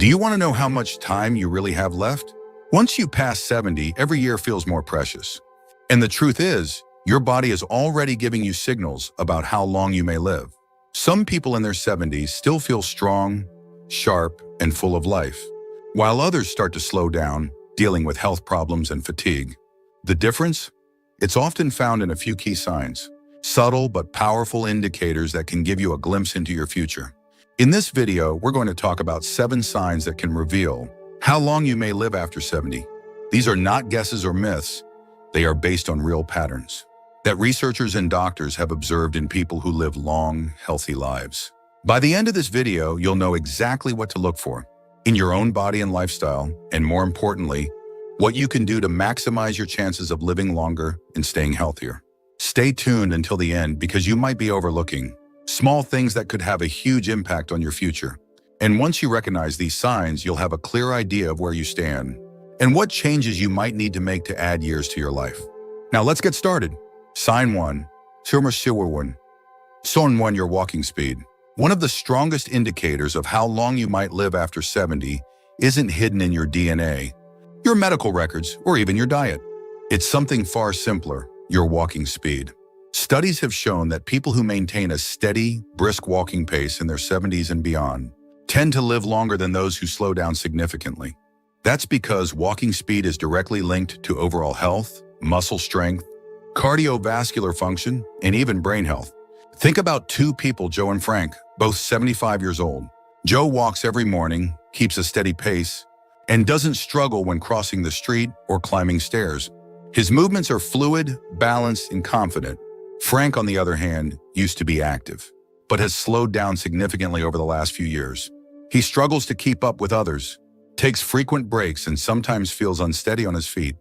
Do you want to know how much time you really have left? Once you pass 70, every year feels more precious. And the truth is, your body is already giving you signals about how long you may live. Some people in their 70s still feel strong, sharp, and full of life, while others start to slow down, dealing with health problems and fatigue. The difference? It's often found in a few key signs, subtle but powerful indicators that can give you a glimpse into your future. In this video, we're going to talk about 7 signs that can reveal how long you may live after 70. These are not guesses or myths. They are based on real patterns that researchers and doctors have observed in people who live long, healthy lives. By the end of this video, you'll know exactly what to look for in your own body and lifestyle, and more importantly, what you can do to maximize your chances of living longer and staying healthier. Stay tuned until the end because you might be overlooking small things that could have a huge impact on your future. And once you recognize these signs, you'll have a clear idea of where you stand and what changes you might need to make to add years to your life. Now let's get started. Sign 1. Sign 1, your walking speed. One of the strongest indicators of how long you might live after 70 isn't hidden in your DNA, your medical records, or even your diet. It's something far simpler, your walking speed. Studies have shown that people who maintain a steady, brisk walking pace in their 70s and beyond tend to live longer than those who slow down significantly. That's because walking speed is directly linked to overall health, muscle strength, cardiovascular function, and even brain health. Think about 2 people, Joe and Frank, both 75 years old. Joe walks every morning, keeps a steady pace, and doesn't struggle when crossing the street or climbing stairs. His movements are fluid, balanced, and confident. Frank, on the other hand, used to be active, but has slowed down significantly over the last few years. He struggles to keep up with others, takes frequent breaks, and sometimes feels unsteady on his feet.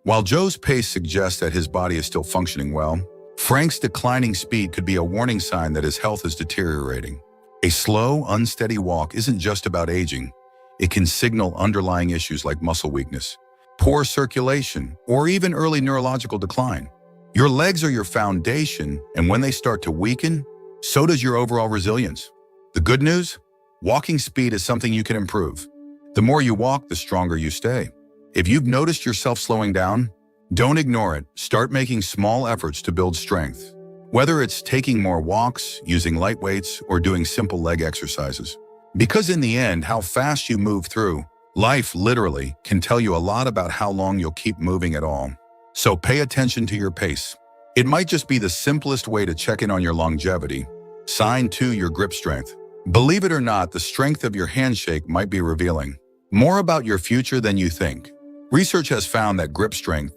While Joe's pace suggests that his body is still functioning well, Frank's declining speed could be a warning sign that his health is deteriorating. A slow, unsteady walk isn't just about aging. It can signal underlying issues like muscle weakness, poor circulation, or even early neurological decline. Your legs are your foundation, and when they start to weaken, so does your overall resilience. The good news? Walking speed is something you can improve. The more you walk, the stronger you stay. If you've noticed yourself slowing down, don't ignore it. Start making small efforts to build strength. Whether it's taking more walks, using light weights, or doing simple leg exercises. Because in the end, how fast you move through life literally can tell you a lot about how long you'll keep moving at all. So pay attention to your pace. It might just be the simplest way to check in on your longevity. Sign 2, your grip strength. Believe it or not, the strength of your handshake might be revealing more about your future than you think. Research has found that grip strength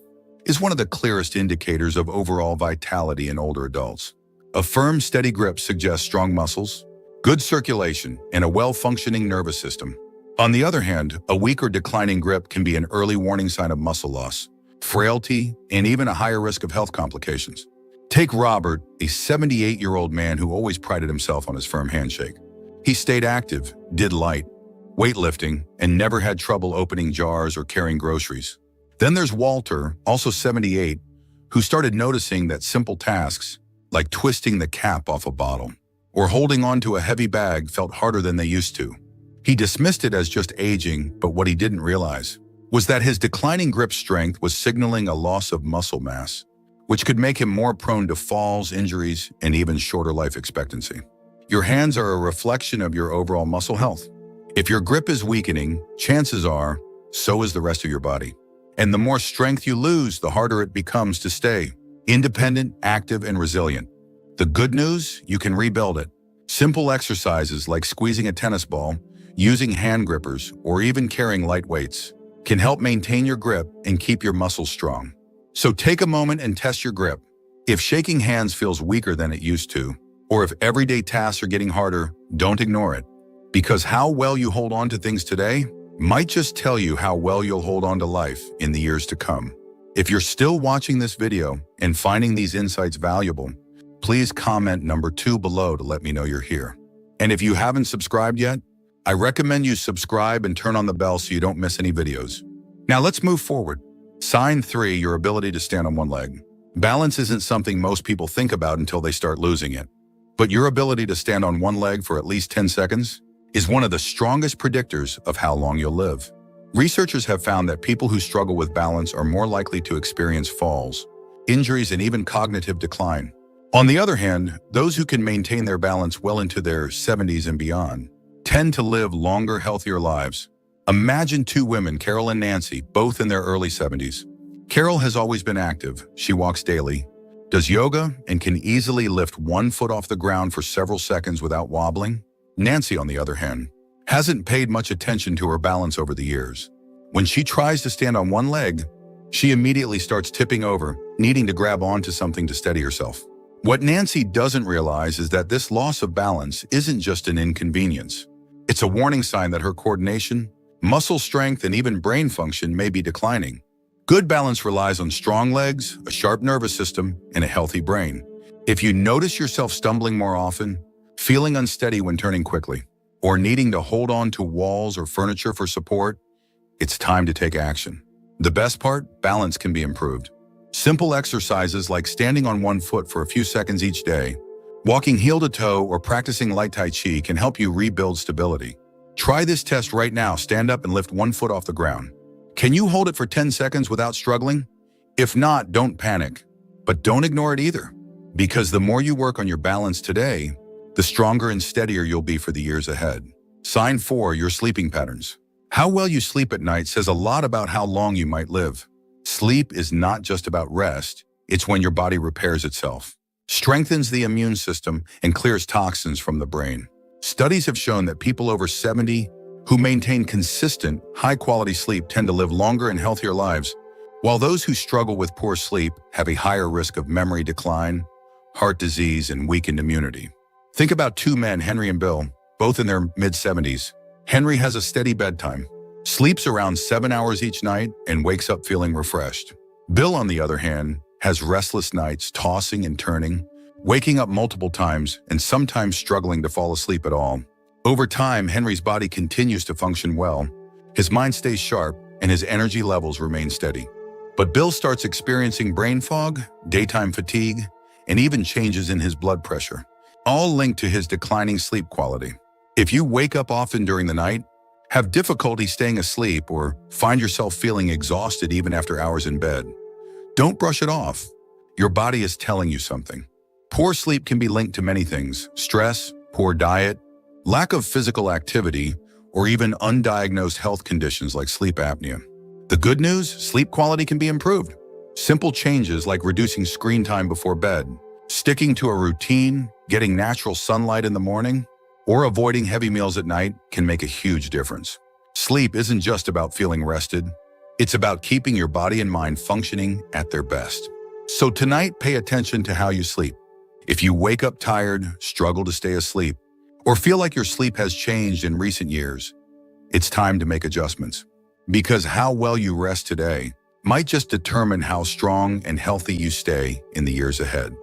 is one of the clearest indicators of overall vitality in older adults. A firm, steady grip suggests strong muscles, good circulation, and a well-functioning nervous system. On the other hand, a weak or declining grip can be an early warning sign of muscle loss, frailty, and even a higher risk of health complications. Take Robert, a 78-year-old man who always prided himself on his firm handshake. He stayed active, did light weightlifting, and never had trouble opening jars or carrying groceries. Then there's Walter, also 78, who started noticing that simple tasks, like twisting the cap off a bottle or holding onto a heavy bag, felt harder than they used to. He dismissed it as just aging, but what he didn't realize was that his declining grip strength was signaling a loss of muscle mass, which could make him more prone to falls, injuries, and even shorter life expectancy. Your hands are a reflection of your overall muscle health. If your grip is weakening, chances are, so is the rest of your body. And the more strength you lose, the harder it becomes to stay independent, active, and resilient. The good news? You can rebuild it. Simple exercises like squeezing a tennis ball, using hand grippers, or even carrying light weights can help maintain your grip and keep your muscles strong. So take a moment and test your grip. If shaking hands feels weaker than it used to, or if everyday tasks are getting harder, don't ignore it. Because how well you hold on to things today might just tell you how well you'll hold on to life in the years to come. If you're still watching this video and finding these insights valuable, please comment number 2 below to let me know you're here. And if you haven't subscribed yet, I recommend you subscribe and turn on the bell so you don't miss any videos. Now let's move forward. Sign 3, your ability to stand on one leg. Balance isn't something most people think about until they start losing it. But your ability to stand on one leg for at least 10 seconds is one of the strongest predictors of how long you'll live. Researchers have found that people who struggle with balance are more likely to experience falls, injuries, and even cognitive decline. On the other hand, those who can maintain their balance well into their 70s and beyond tend to live longer, healthier lives. Imagine two women, Carol and Nancy, both in their early 70s. Carol has always been active. She walks daily, does yoga, and can easily lift one foot off the ground for several seconds without wobbling. Nancy, on the other hand, hasn't paid much attention to her balance over the years. When she tries to stand on one leg, she immediately starts tipping over, needing to grab onto something to steady herself. What Nancy doesn't realize is that this loss of balance isn't just an inconvenience. It's a warning sign that her coordination, muscle strength, and even brain function may be declining. Good balance relies on strong legs, a sharp nervous system, and a healthy brain. If you notice yourself stumbling more often, feeling unsteady when turning quickly, or needing to hold on to walls or furniture for support, it's time to take action. The best part, balance can be improved. Simple exercises like standing on one foot for a few seconds each day, walking heel to toe, or practicing light Tai Chi can help you rebuild stability. Try this test right now. Stand up and lift one foot off the ground. Can you hold it for 10 seconds without struggling? If not, don't panic. But don't ignore it either, because the more you work on your balance today, the stronger and steadier you'll be for the years ahead. Sign 4, your sleeping patterns. How well you sleep at night says a lot about how long you might live. Sleep is not just about rest, it's when your body repairs itself, strengthens the immune system, and clears toxins from the brain. Studies have shown that people over 70 who maintain consistent, high-quality sleep tend to live longer and healthier lives, while those who struggle with poor sleep have a higher risk of memory decline, heart disease, and weakened immunity. Think about two men, Henry and Bill, both in their mid-70s. Henry has a steady bedtime, sleeps around 7 hours each night, and wakes up feeling refreshed. Bill, on the other hand, has restless nights, tossing and turning, waking up multiple times, and sometimes struggling to fall asleep at all. Over time, Henry's body continues to function well, his mind stays sharp, and his energy levels remain steady. But Bill starts experiencing brain fog, daytime fatigue, and even changes in his blood pressure, all linked to his declining sleep quality. If you wake up often during the night, have difficulty staying asleep, or find yourself feeling exhausted even after hours in bed, don't brush it off. Your body is telling you something. Poor sleep can be linked to many things: stress, poor diet, lack of physical activity, or even undiagnosed health conditions like sleep apnea. The good news, sleep quality can be improved. Simple changes like reducing screen time before bed, sticking to a routine, getting natural sunlight in the morning, or avoiding heavy meals at night can make a huge difference. Sleep isn't just about feeling rested. It's about keeping your body and mind functioning at their best. So tonight, pay attention to how you sleep. If you wake up tired, struggle to stay asleep, or feel like your sleep has changed in recent years, it's time to make adjustments. Because how well you rest today might just determine how strong and healthy you stay in the years ahead.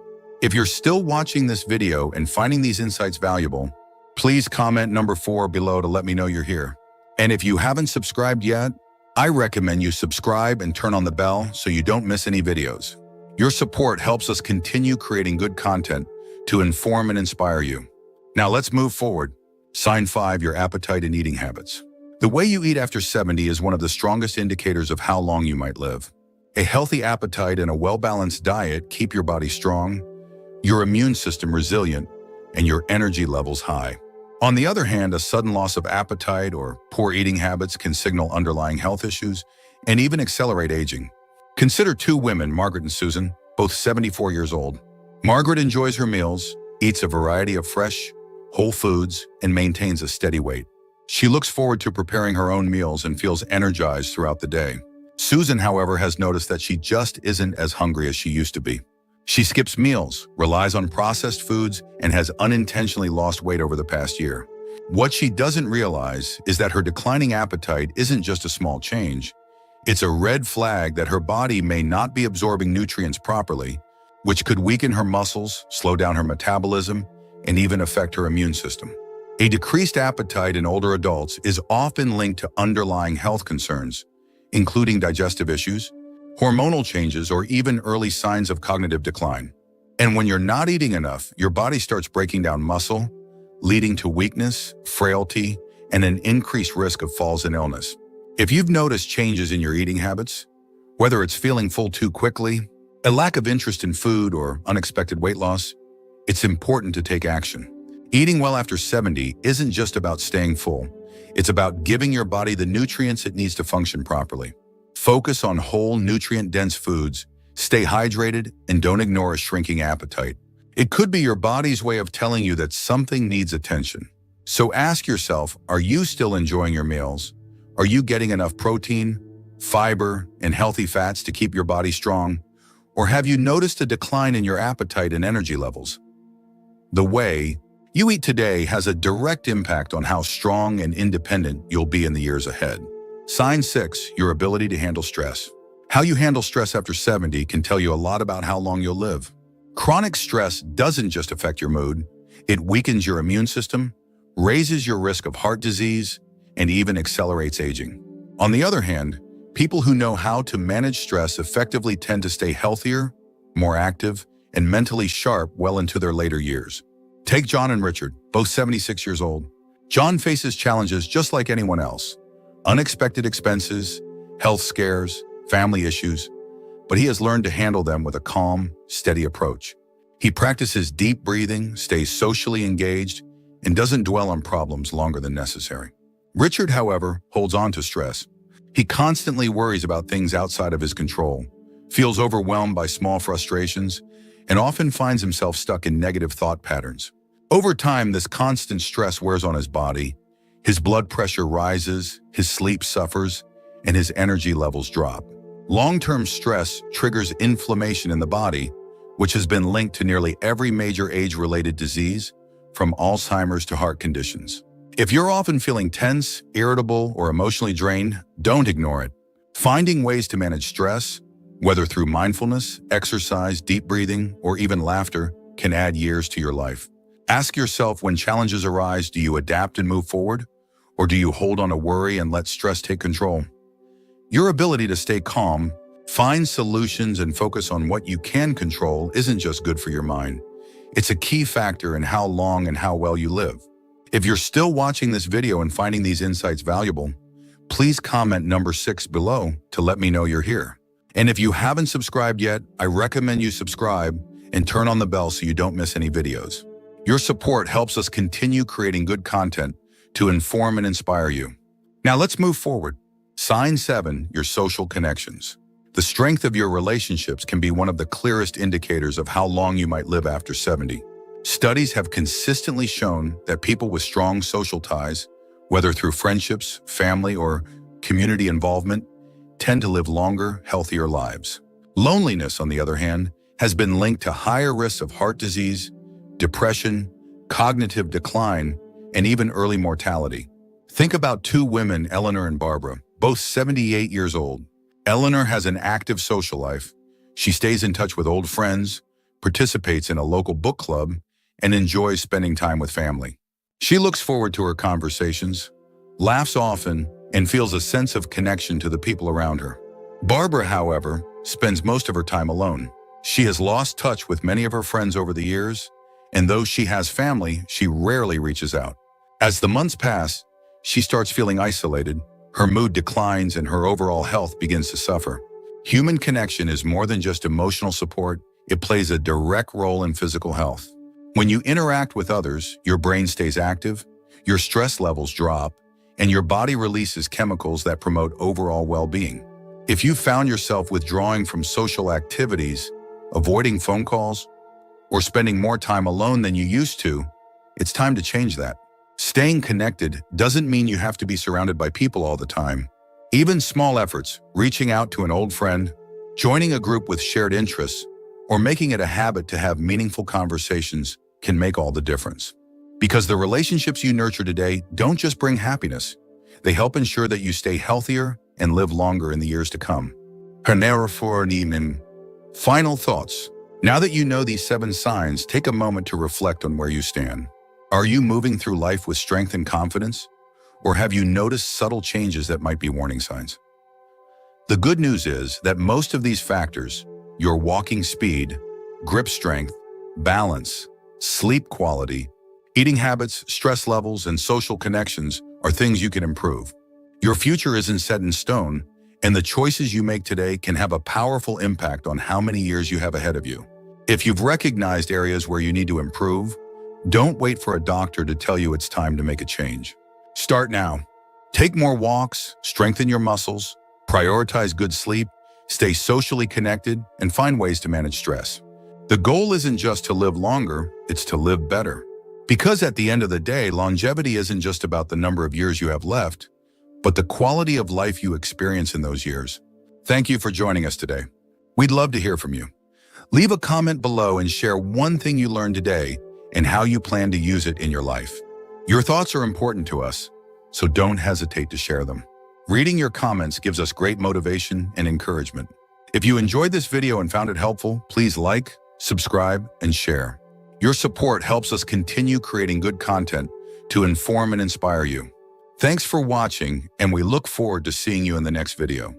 If you're still watching this video and finding these insights valuable, please comment number 4 below to let me know you're here. And if you haven't subscribed yet, I recommend you subscribe and turn on the bell so you don't miss any videos. Your support helps us continue creating good content to inform and inspire you. Now let's move forward. Sign 5, your appetite and eating habits. The way you eat after 70 is one of the strongest indicators of how long you might live. A healthy appetite and a well-balanced diet keep your body strong, your immune system resilient, and your energy levels high. On the other hand, a sudden loss of appetite or poor eating habits can signal underlying health issues and even accelerate aging. Consider two women, Margaret and Susan, both 74 years old. Margaret enjoys her meals, eats a variety of fresh, whole foods, and maintains a steady weight. She looks forward to preparing her own meals and feels energized throughout the day. Susan, however, has noticed that she just isn't as hungry as she used to be. She skips meals, relies on processed foods, and has unintentionally lost weight over the past year. What she doesn't realize is that her declining appetite isn't just a small change. It's a red flag that her body may not be absorbing nutrients properly, which could weaken her muscles, slow down her metabolism, and even affect her immune system. A decreased appetite in older adults is often linked to underlying health concerns, including digestive issues, hormonal changes, or even early signs of cognitive decline. And when you're not eating enough, your body starts breaking down muscle, leading to weakness, frailty, and an increased risk of falls and illness. If you've noticed changes in your eating habits, whether it's feeling full too quickly, a lack of interest in food, or unexpected weight loss, it's important to take action. Eating well after 70 isn't just about staying full. It's about giving your body the nutrients it needs to function properly. Focus on whole, nutrient-dense foods, stay hydrated, and don't ignore a shrinking appetite. It could be your body's way of telling you that something needs attention. So ask yourself, are you still enjoying your meals? Are you getting enough protein, fiber, and healthy fats to keep your body strong? Or have you noticed a decline in your appetite and energy levels? The way you eat today has a direct impact on how strong and independent you'll be in the years ahead. Sign 6, your ability to handle stress. How you handle stress after 70 can tell you a lot about how long you'll live. Chronic stress doesn't just affect your mood, it weakens your immune system, raises your risk of heart disease, and even accelerates aging. On the other hand, people who know how to manage stress effectively tend to stay healthier, more active, and mentally sharp well into their later years. Take John and Richard, both 76 years old. John faces challenges just like anyone else. Unexpected expenses, health scares, family issues, but he has learned to handle them with a calm, steady approach. He practices deep breathing, stays socially engaged, and doesn't dwell on problems longer than necessary. Richard, however, holds on to stress. He constantly worries about things outside of his control, feels overwhelmed by small frustrations, and often finds himself stuck in negative thought patterns. Over time, this constant stress wears on his body. His blood pressure rises, his sleep suffers, and his energy levels drop. Long-term stress triggers inflammation in the body, which has been linked to nearly every major age-related disease, from Alzheimer's to heart conditions. If you're often feeling tense, irritable, or emotionally drained, don't ignore it. Finding ways to manage stress, whether through mindfulness, exercise, deep breathing, or even laughter, can add years to your life. Ask yourself, when challenges arise, do you adapt and move forward? Or do you hold on to worry and let stress take control? Your ability to stay calm, find solutions, and focus on what you can control isn't just good for your mind. It's a key factor in how long and how well you live. If you're still watching this video and finding these insights valuable, please comment number 6 below to let me know you're here. And if you haven't subscribed yet, I recommend you subscribe and turn on the bell so you don't miss any videos. Your support helps us continue creating good content to inform and inspire you. Now let's move forward. Sign 7, your social connections. The strength of your relationships can be one of the clearest indicators of how long you might live after 70. Studies have consistently shown that people with strong social ties, whether through friendships, family, or community involvement, tend to live longer, healthier lives. Loneliness, on the other hand, has been linked to higher risks of heart disease, depression, cognitive decline, and even early mortality. Think about 2 women, Eleanor and Barbara, both 78 years old. Eleanor has an active social life. She stays in touch with old friends, participates in a local book club, and enjoys spending time with family. She looks forward to her conversations, laughs often, and feels a sense of connection to the people around her. Barbara, however, spends most of her time alone. She has lost touch with many of her friends over the years, and though she has family, she rarely reaches out. As the months pass, she starts feeling isolated, her mood declines, and her overall health begins to suffer. Human connection is more than just emotional support, it plays a direct role in physical health. When you interact with others, your brain stays active, your stress levels drop, and your body releases chemicals that promote overall well-being. If you found yourself withdrawing from social activities, avoiding phone calls, or spending more time alone than you used to, it's time to change that. Staying connected doesn't mean you have to be surrounded by people all the time. Even small efforts, reaching out to an old friend, joining a group with shared interests, or making it a habit to have meaningful conversations can make all the difference. Because the relationships you nurture today don't just bring happiness, they help ensure that you stay healthier and live longer in the years to come. Final thoughts. Now that you know these 7 signs, take a moment to reflect on where you stand. Are you moving through life with strength and confidence? Or have you noticed subtle changes that might be warning signs? The good news is that most of these factors, your walking speed, grip strength, balance, sleep quality, Eating habits, stress levels, and social connections are things you can improve. Your future isn't set in stone, and the choices you make today can have a powerful impact on how many years you have ahead of you. If you've recognized areas where you need to improve, don't wait for a doctor to tell you it's time to make a change. Start now. Take more walks, strengthen your muscles, prioritize good sleep, stay socially connected, and find ways to manage stress. The goal isn't just to live longer, it's to live better. Because at the end of the day, longevity isn't just about the number of years you have left, but the quality of life you experience in those years. Thank you for joining us today. We'd love to hear from you. Leave a comment below and share one thing you learned today and how you plan to use it in your life. Your thoughts are important to us, so don't hesitate to share them. Reading your comments gives us great motivation and encouragement. If you enjoyed this video and found it helpful, please like, subscribe, and share. Your support helps us continue creating good content to inform and inspire you. Thanks for watching, and we look forward to seeing you in the next video.